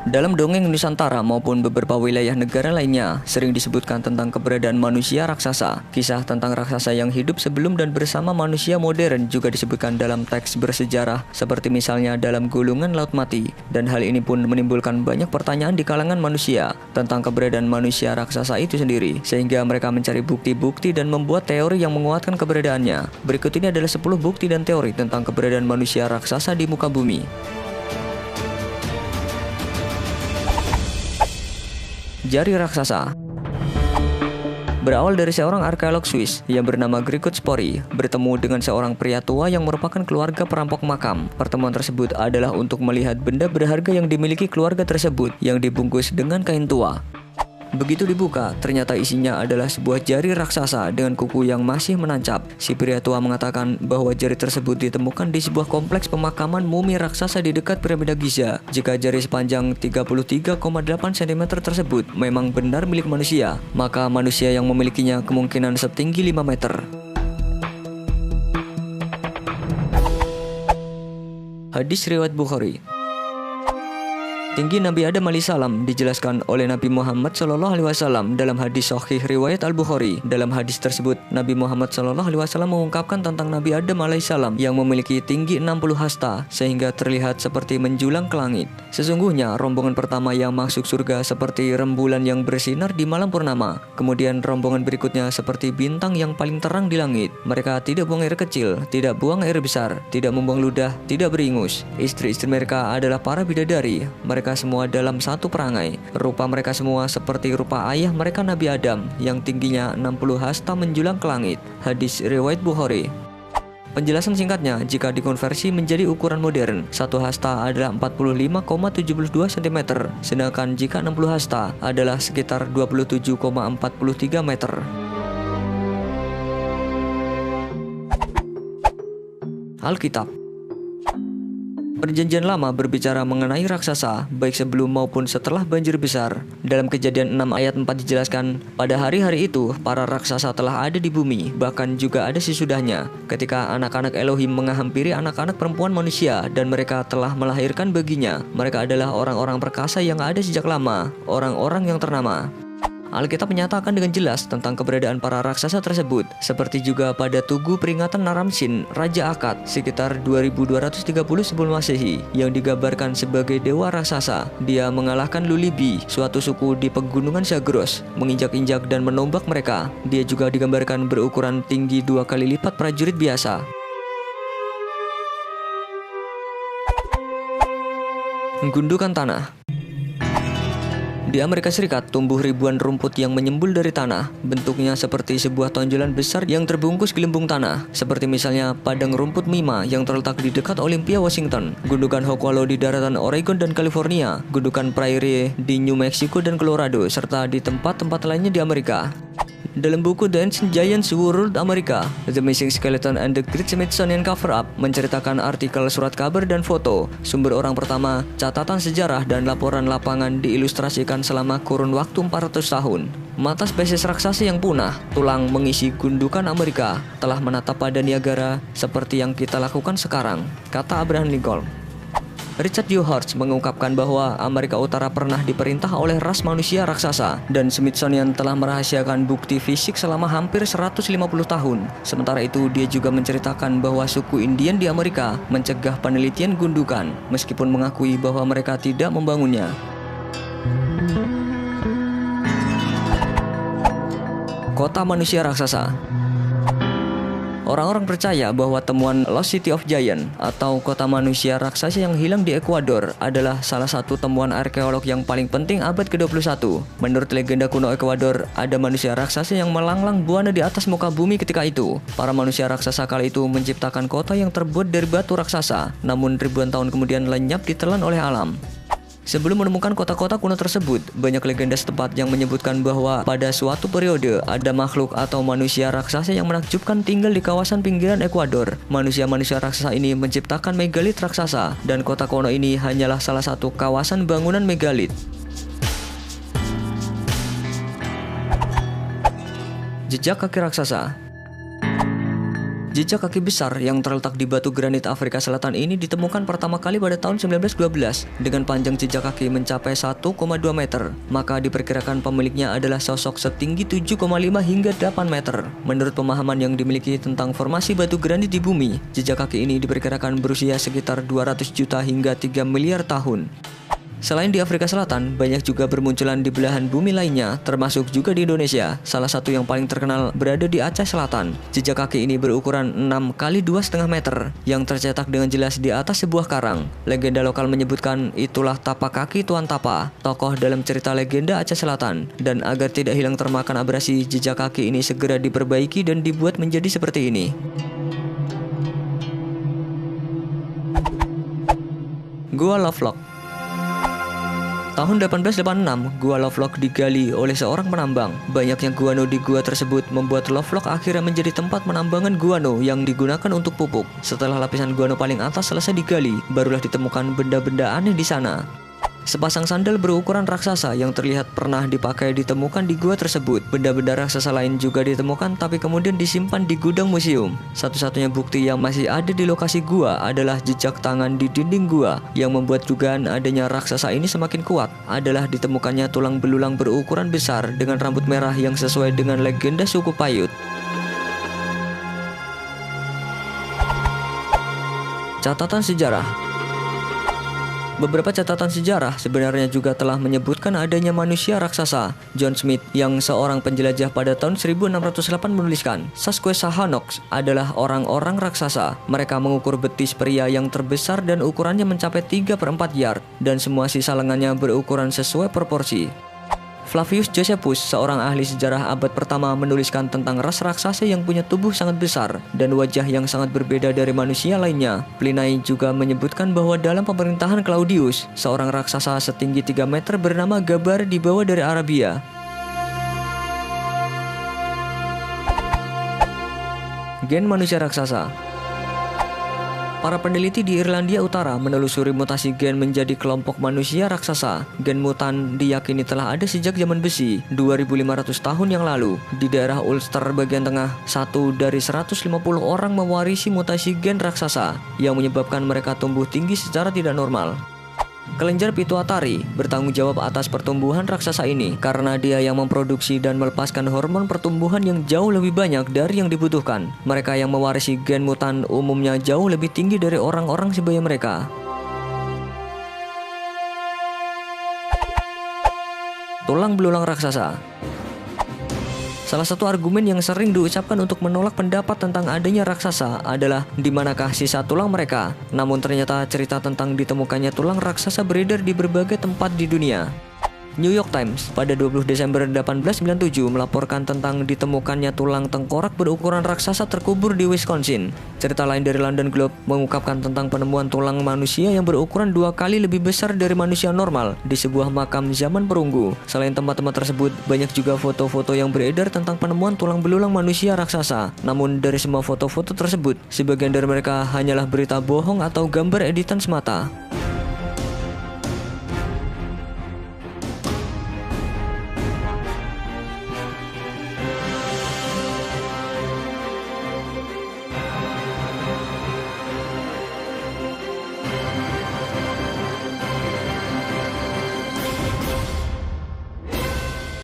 Dalam dongeng Nusantara maupun beberapa wilayah negara lainnya, sering disebutkan tentang keberadaan manusia raksasa. Kisah tentang raksasa yang hidup sebelum dan bersama manusia modern juga disebutkan dalam teks bersejarah, seperti misalnya dalam Gulungan Laut Mati. Dan hal ini pun menimbulkan banyak pertanyaan di kalangan manusia tentang keberadaan manusia raksasa itu sendiri, sehingga mereka mencari bukti-bukti dan membuat teori yang menguatkan keberadaannya. Berikut ini adalah 10 bukti dan teori tentang keberadaan manusia raksasa di muka bumi. Jari raksasa. Berawal dari seorang arkeolog Swiss yang bernama Grigod Spori bertemu dengan seorang pria tua yang merupakan keluarga perampok makam. Pertemuan tersebut adalah untuk melihat benda berharga yang dimiliki keluarga tersebut yang dibungkus dengan kain tua. Begitu dibuka, ternyata isinya adalah sebuah jari raksasa dengan kuku yang masih menancap. Si pria tua mengatakan bahwa jari tersebut ditemukan di sebuah kompleks pemakaman mumi raksasa di dekat piramida Giza. Jika jari sepanjang 33,8 cm tersebut memang benar milik manusia, maka manusia yang memilikinya kemungkinan setinggi 5 meter. Hadis riwayat Bukhari. Tinggi Nabi Adam alaihissalam dijelaskan oleh Nabi Muhammad SAW dalam hadis Sahih riwayat Al-Bukhari. Dalam hadis tersebut, Nabi Muhammad SAW mengungkapkan tentang Nabi Adam alaihissalam yang memiliki tinggi 60 hasta sehingga terlihat seperti menjulang ke langit. Sesungguhnya rombongan pertama yang masuk surga seperti rembulan yang bersinar di malam purnama. Kemudian rombongan berikutnya seperti bintang yang paling terang di langit. Mereka tidak buang air kecil, tidak buang air besar, tidak membuang ludah, tidak beringus. Istri-istri mereka adalah para bidadari. Mereka semua dalam satu perangai. Rupa mereka semua seperti rupa ayah mereka Nabi Adam yang tingginya 60 hasta menjulang ke langit. Hadis riwayat Bukhari. Penjelasan singkatnya, jika dikonversi menjadi ukuran modern, 1 hasta adalah 45,72 cm, sedangkan jika 60 hasta adalah sekitar 27,43 meter. Alkitab. Perjanjian Lama berbicara mengenai raksasa, baik sebelum maupun setelah banjir besar. Dalam Kejadian 6 ayat 4 dijelaskan, pada hari-hari itu, para raksasa telah ada di bumi, bahkan juga ada sesudahnya, ketika anak-anak Elohim menghampiri anak-anak perempuan manusia, dan mereka telah melahirkan baginya. Mereka adalah orang-orang perkasa yang ada sejak lama, orang-orang yang ternama. Alkitab menyatakan dengan jelas tentang keberadaan para raksasa tersebut, seperti juga pada Tugu Peringatan Naram-Sin, Raja Akkad, sekitar 2230 sebelum Masehi, yang digambarkan sebagai dewa raksasa. Dia mengalahkan Lulibi, suatu suku di pegunungan Zagros, menginjak-injak dan menombak mereka. Dia juga digambarkan berukuran tinggi 2 kali lipat prajurit biasa. Gundukan tanah. Di Amerika Serikat tumbuh ribuan rumput yang menyembul dari tanah. Bentuknya seperti sebuah tonjolan besar yang terbungkus gelembung tanah, seperti misalnya padang rumput Mima yang terletak di dekat Olympia, Washington, gundukan Hockwallow di daratan Oregon dan California, gundukan Prairie di New Mexico dan Colorado, serta di tempat-tempat lainnya di Amerika. Dalam buku The Ancient Giants World America, The Missing Skeleton and the Great Smithsonian Cover-Up menceritakan artikel surat kabar dan foto, sumber orang pertama, catatan sejarah dan laporan lapangan diilustrasikan selama kurun waktu 400 tahun. Mata spesies raksasa yang punah, tulang mengisi gundukan Amerika, telah menatap pada Niagara seperti yang kita lakukan sekarang, kata Abraham Lincoln. Richard Dewhurst mengungkapkan bahwa Amerika Utara pernah diperintah oleh ras manusia raksasa, dan Smithsonian telah merahasiakan bukti fisik selama hampir 150 tahun. Sementara itu, dia juga menceritakan bahwa suku Indian di Amerika mencegah penelitian gundukan, meskipun mengakui bahwa mereka tidak membangunnya. Kota manusia raksasa. Orang-orang percaya bahwa temuan Lost City of Giants atau kota manusia raksasa yang hilang di Ekuador adalah salah satu temuan arkeolog yang paling penting abad ke-21. Menurut legenda kuno Ekuador, ada manusia raksasa yang melanglang buana di atas muka bumi ketika itu. Para manusia raksasa kala itu menciptakan kota yang terbuat dari batu raksasa, namun ribuan tahun kemudian lenyap ditelan oleh alam. Sebelum menemukan kota-kota kuno tersebut, banyak legenda setempat yang menyebutkan bahwa pada suatu periode ada makhluk atau manusia raksasa yang menakjubkan tinggal di kawasan pinggiran Ekuador. Manusia-manusia raksasa ini menciptakan megalit raksasa, dan kota kuno ini hanyalah salah satu kawasan bangunan megalit. Jejak kaki raksasa. Jejak kaki besar yang terletak di batu granit Afrika Selatan ini ditemukan pertama kali pada tahun 1912 dengan panjang jejak kaki mencapai 1,2 meter. Maka diperkirakan pemiliknya adalah sosok setinggi 7,5 hingga 8 meter. Menurut pemahaman yang dimiliki tentang formasi batu granit di bumi, jejak kaki ini diperkirakan berusia sekitar 200 juta hingga 3 miliar tahun. Selain di Afrika Selatan, banyak juga bermunculan di belahan bumi lainnya, termasuk juga di Indonesia. Salah satu yang paling terkenal berada di Aceh Selatan. Jejak kaki ini berukuran 6 kali 2,5 meter, yang tercetak dengan jelas di atas sebuah karang. Legenda lokal menyebutkan itulah tapak kaki Tuan Tapa, tokoh dalam cerita legenda Aceh Selatan. Dan agar tidak hilang termakan abrasi, jejak kaki ini segera diperbaiki dan dibuat menjadi seperti ini. Gua Lovelock. Tahun 1886, Gua Lovelock digali oleh seorang penambang. Banyaknya guano di gua tersebut membuat Lovelock akhirnya menjadi tempat penambangan guano yang digunakan untuk pupuk. Setelah lapisan guano paling atas selesai digali, barulah ditemukan benda-benda aneh di sana. Sepasang sandal berukuran raksasa yang terlihat pernah dipakai ditemukan di gua tersebut. Benda-benda raksasa lain juga ditemukan tapi kemudian disimpan di gudang museum. Satu-satunya bukti yang masih ada di lokasi gua adalah jejak tangan di dinding gua. Yang membuat dugaan adanya raksasa ini semakin kuat adalah ditemukannya tulang belulang berukuran besar dengan rambut merah yang sesuai dengan legenda suku Paiute. Catatan sejarah. Beberapa catatan sejarah sebenarnya juga telah menyebutkan adanya manusia raksasa. John Smith, yang seorang penjelajah pada tahun 1608 menuliskan, Susquehannock adalah orang-orang raksasa. Mereka mengukur betis pria yang terbesar dan ukurannya mencapai 3/4 yard, dan semua sisa lengannya berukuran sesuai proporsi. Flavius Josephus, seorang ahli sejarah abad pertama, menuliskan tentang ras raksasa yang punya tubuh sangat besar dan wajah yang sangat berbeda dari manusia lainnya. Pliny juga menyebutkan bahwa dalam pemerintahan Claudius, seorang raksasa setinggi 3 meter bernama Gabar dibawa dari Arabia. Gen manusia raksasa. Para peneliti di Irlandia Utara menelusuri mutasi gen menjadi kelompok manusia raksasa. Gen mutan diyakini telah ada sejak zaman besi, 2500 tahun yang lalu. Di daerah Ulster bagian tengah, 1 dari 150 orang mewarisi mutasi gen raksasa yang menyebabkan mereka tumbuh tinggi secara tidak normal. Kelenjar pituitari bertanggung jawab atas pertumbuhan raksasa ini karena dia yang memproduksi dan melepaskan hormon pertumbuhan yang jauh lebih banyak dari yang dibutuhkan. Mereka yang mewarisi gen mutan umumnya jauh lebih tinggi dari orang-orang sebaya mereka. Tulang belulang raksasa. Salah satu argumen yang sering diucapkan untuk menolak pendapat tentang adanya raksasa adalah di manakah sisa tulang mereka. Namun ternyata cerita tentang ditemukannya tulang raksasa beredar di berbagai tempat di dunia. New York Times pada 20 Desember 1897 melaporkan tentang ditemukannya tulang tengkorak berukuran raksasa terkubur di Wisconsin. Cerita lain dari London Globe mengungkapkan tentang penemuan tulang manusia yang berukuran 2 kali lebih besar dari manusia normal di sebuah makam zaman perunggu. Selain tempat-tempat tersebut, banyak juga foto-foto yang beredar tentang penemuan tulang belulang manusia raksasa. Namun dari semua foto-foto tersebut, sebagian dari mereka hanyalah berita bohong atau gambar editan semata.